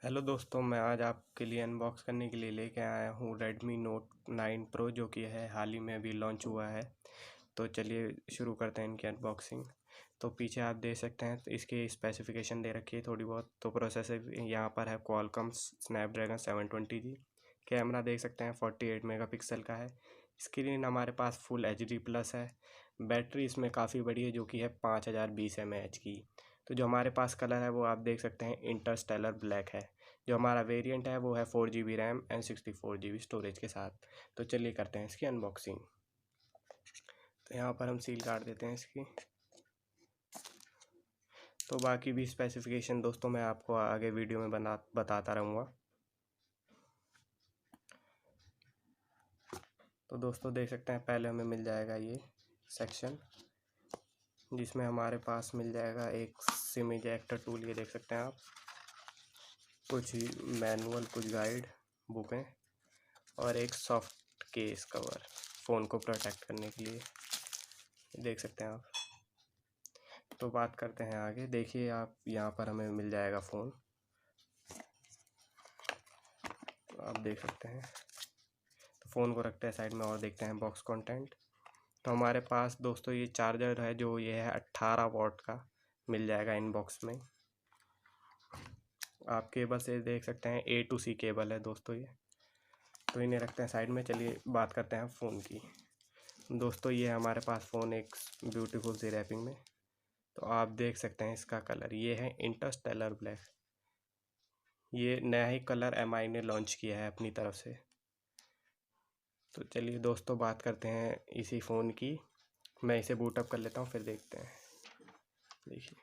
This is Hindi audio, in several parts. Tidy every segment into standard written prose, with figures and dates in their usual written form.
हेलो दोस्तों, मैं आज आपके लिए अनबॉक्स करने के लिए लेके आया हूँ Redmi Note 9 Pro, जो कि है हाल ही में अभी लॉन्च हुआ है। तो चलिए शुरू करते हैं इनकी अनबॉक्सिंग। तो पीछे आप देख सकते हैं, तो इसकी स्पेसिफिकेशन दे रखी है थोड़ी बहुत। तो प्रोसेसर यहाँ पर है Qualcomm Snapdragon 720G। कैमरा देख सकते हैं 48 मेगापिक्सल का है। स्क्रीन हमारे पास फुल HD+ है। बैटरी इसमें काफ़ी बड़ी है, जो कि है 5020 mAh की। तो जो हमारे पास कलर है वो आप देख सकते हैं इंटरस्टेलर ब्लैक है। जो हमारा वेरिएंट है वो है 4GB RAM and 64GB storage के साथ। तो चलिए करते हैं इसकी अनबॉक्सिंग। तो यहाँ पर हम सील काट देते हैं इसकी। तो बाकी भी स्पेसिफिकेशन दोस्तों मैं आपको आगे वीडियो में बताता रहूँगा। तो दोस्तों देख सकते हैं, पहले हमें मिल जाएगा ये सेक्शन, जिसमें हमारे पास मिल जाएगा एक सिम इजेक्टर टूल। ये देख सकते हैं आप, कुछ मैनुअल, कुछ गाइड बुकें और एक सॉफ्ट केस कवर फ़ोन को प्रोटेक्ट करने के लिए, देख सकते हैं आप। तो बात करते हैं आगे। देखिए आप, यहाँ पर हमें मिल जाएगा फ़ोन, तो आप देख सकते हैं। तो फ़ोन को रखते हैं साइड में और देखते हैं बॉक्स कंटेंट। तो हमारे पास दोस्तों ये चार्जर है, जो ये है 18 वॉट का, मिल जाएगा इन बॉक्स में। आप केबल से देख सकते हैं A to C केबल है दोस्तों ये। तो इन्हें रखते हैं साइड में। चलिए बात करते हैं फ़ोन की। दोस्तों ये हमारे पास फ़ोन एक ब्यूटीफुल सी रैपिंग में। तो आप देख सकते हैं इसका कलर ये है इंटरस्टेलर ब्लैक। ये नया ही कलर MI ने लॉन्च किया है अपनी तरफ से। तो चलिए दोस्तों बात करते हैं इसी फ़ोन की। मैं इसे बूटअप कर लेता हूँ, फिर देखते हैं। देखिए,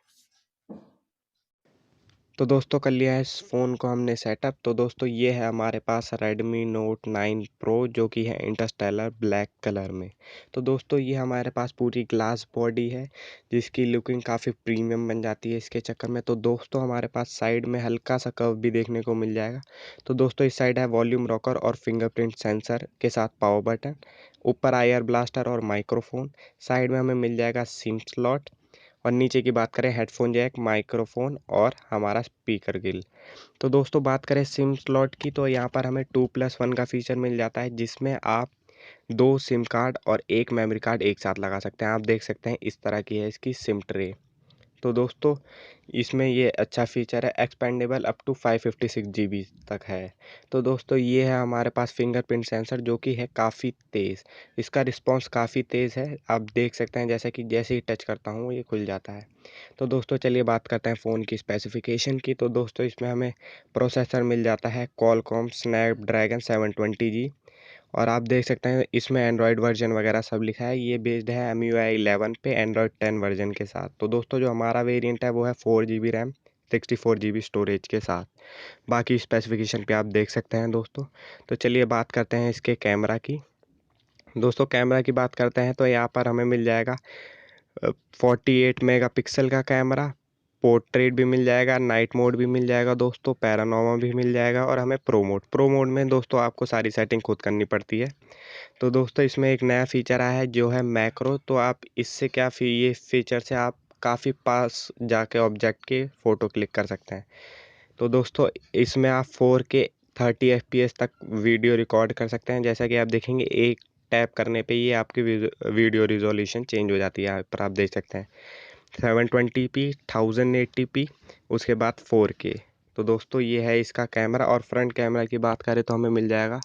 तो दोस्तों कर लिया है इस फ़ोन को हमने सेटअप। तो दोस्तों ये है हमारे पास Redmi Note 9 Pro, जो कि है इंटरस्टेलर ब्लैक कलर में। तो दोस्तों ये हमारे पास पूरी ग्लास बॉडी है, जिसकी लुकिंग काफ़ी प्रीमियम बन जाती है इसके चक्कर में। तो दोस्तों हमारे पास साइड में हल्का सा कर्व भी देखने को मिल जाएगा। तो दोस्तों इस साइड है वॉल्यूम रॉकर और फिंगरप्रिंट सेंसर के साथ पावर बटन। ऊपर IR ब्लास्टर और माइक्रोफोन। साइड में हमें मिल जाएगा सिम स्लॉट। और नीचे की बात करें हेडफोन जैक, माइक्रोफोन और हमारा स्पीकर ग्रिल। तो दोस्तों बात करें सिम स्लॉट की, तो यहाँ पर हमें 2+1 का फीचर मिल जाता है, जिसमें आप 2 सिम कार्ड और 1 मेमोरी कार्ड एक साथ लगा सकते हैं। आप देख सकते हैं इस तरह की है इसकी सिम ट्रे। तो दोस्तों इसमें ये अच्छा फ़ीचर है, एक्सपेंडेबल अप टू 556 GB तक है। तो दोस्तों ये है हमारे पास फिंगरप्रिंट सेंसर, जो कि है काफ़ी तेज़। इसका रिस्पॉन्स काफ़ी तेज़ है। आप देख सकते हैं जैसे कि जैसे ही टच करता हूँ ये खुल जाता है। तो दोस्तों चलिए बात करते हैं फ़ोन की स्पेसिफिकेशन की। तो दोस्तों इसमें हमें प्रोसेसर मिल जाता है Qualcomm Snapdragon 720G। और आप देख सकते हैं इसमें एंड्रॉयड वर्जन वगैरह सब लिखा है। ये बेस्ड है MIUI 11 पे एंड्रॉयड 10 वर्जन के साथ। तो दोस्तों जो हमारा वेरिएंट है वो है 4GB रैम 64GB स्टोरेज के साथ। बाकी स्पेसिफिकेशन पे आप देख सकते हैं दोस्तों। तो चलिए बात करते हैं इसके कैमरा की। दोस्तों कैमरा की बात करते हैं तो यहाँ पर हमें मिल जाएगा 48 मेगापिक्सल का कैमरा। पोर्ट्रेट भी मिल जाएगा, नाइट मोड भी मिल जाएगा दोस्तों, पैरानोमा भी मिल जाएगा और हमें प्रो मोड में दोस्तों आपको सारी सेटिंग खुद करनी पड़ती है। तो दोस्तों इसमें एक नया फ़ीचर आया है, जो है मैक्रो। तो आप इससे क्या ये फ़ीचर से आप काफ़ी पास जाके ऑब्जेक्ट के फ़ोटो क्लिक कर सकते हैं। तो दोस्तों इसमें आप 4K 30 FPS तक वीडियो रिकॉर्ड कर सकते हैं। जैसा कि आप देखेंगे एक टैप करने पे ये आपकी वीडियो रिजोल्यूशन चेंज हो जाती है। यहाँ पर आप देख सकते हैं 720p 1080p, उसके बाद 4K। तो दोस्तों ये है इसका कैमरा। और फ्रंट कैमरा की बात करें तो हमें मिल जाएगा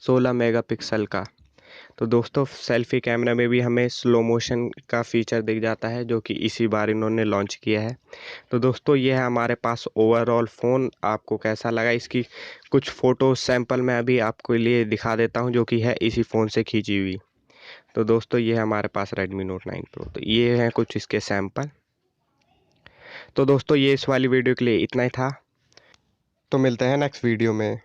16 मेगापिक्सल का। तो दोस्तों सेल्फी कैमरा में भी हमें स्लो मोशन का फीचर दिख जाता है, जो कि इसी बार इन्होंने लॉन्च किया है। तो दोस्तों ये है हमारे पास ओवरऑल फ़ोन। आपको कैसा लगा, इसकी कुछ फ़ोटो सैंपल मैं अभी आपको लिए दिखा देता हूँ, जो कि है इसी फ़ोन से खींची हुई। तो दोस्तों ये है हमारे पास Redmi Note 9 Pro। तो ये हैं कुछ इसके सैंपल। तो दोस्तों ये इस वाली वीडियो के लिए इतना ही था। तो मिलते हैं नेक्स्ट वीडियो में।